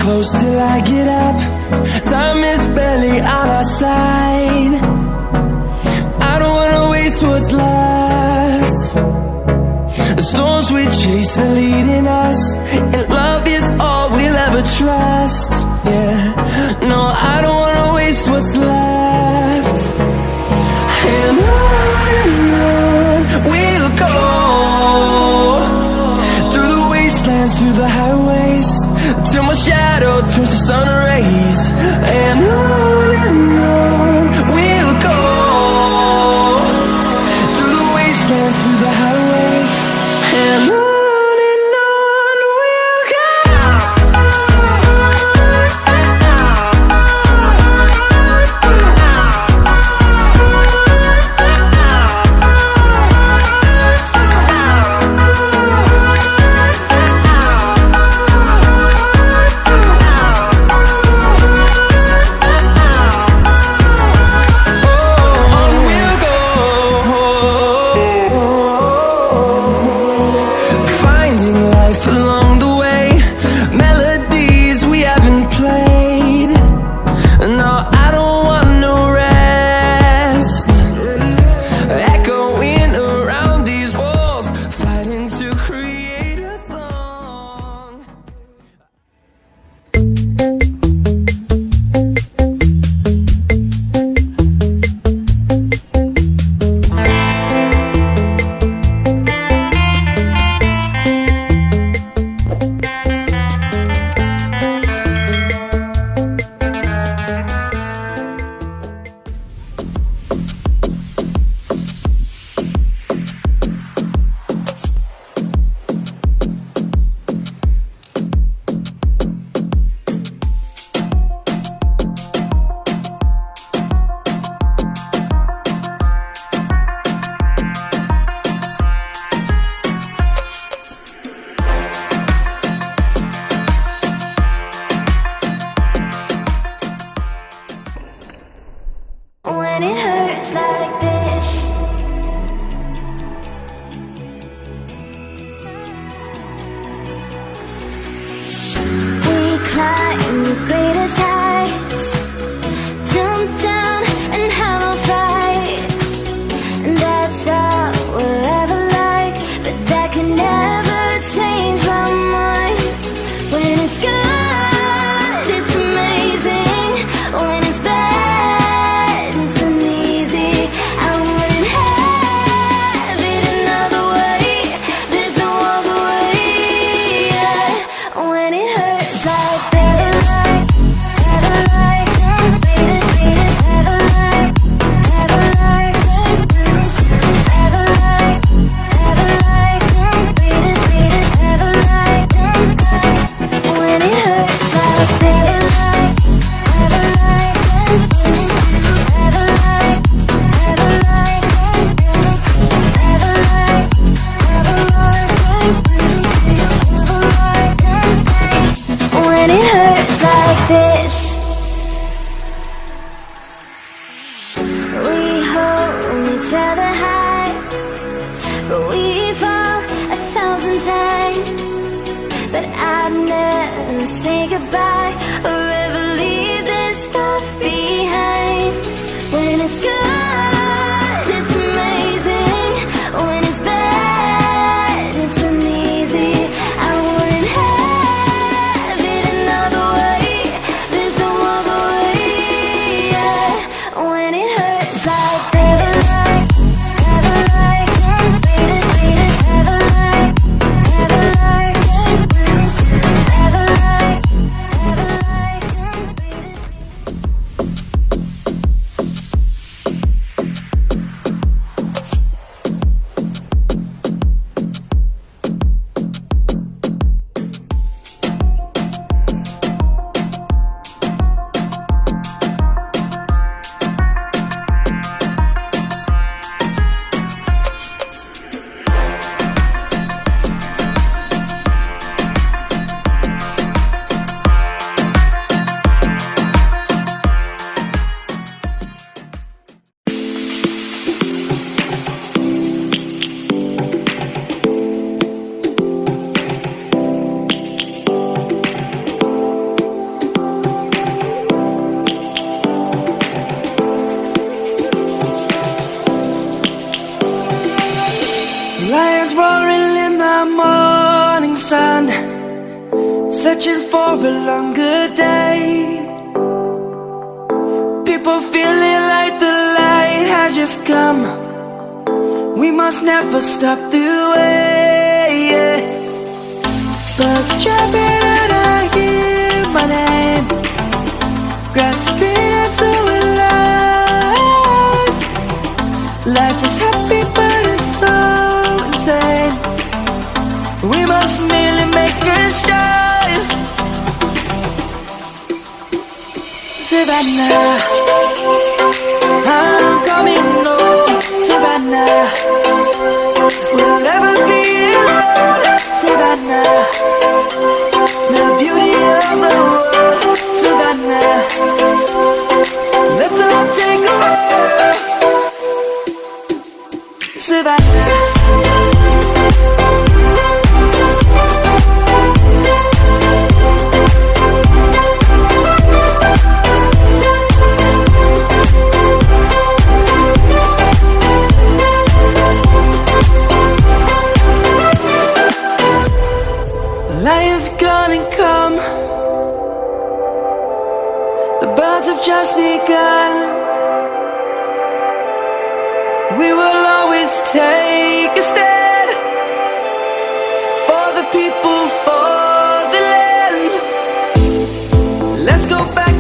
Close till I get up. Time is barely on our side. I don't wanna waste what's left. The storms we chase are leading us, and love is all we'll ever trust. Yeah, no, I don't wanna waste what's left. And on we'll go, through the wastelands, through the highways, till my shadow turns to sun rays. And on we'll go, through the wastelands, through the highways, and on we'll go. When it hurts like this, we climb the greatest heights, jump down and have a fight. And that's all we'll ever like, but that can never change my mind. When it's good, it's amazing. When it's bad, it's uneasy. I wouldn't have it another way. There's no other way. Yeah. When it hurts like this, this, we hold each other high, but we fall 1,000 times. But I'd never say goodbye or ever leave this stuff behind. When it's good, it's amazing. When it's bad, it's uneasy. I wouldn't have it another way. There's no other way. Yeah. When it hurts like this, ever like Lions roaring in the morning sun, searching for a longer day. People feeling like the light has just come. We must never stop the way. Birds chirping and I hear my name, grasping into a life. Life is happy but it's so insane. We must merely make a start. Savannah, I'm coming home. Savannah, we'll never be alone. Savannah, the beauty of the world. Savannah, let's all take a walk. Savannah. Light is gonna come. The birds have just begun. We will always take a stand for the people, for the land. Let's go back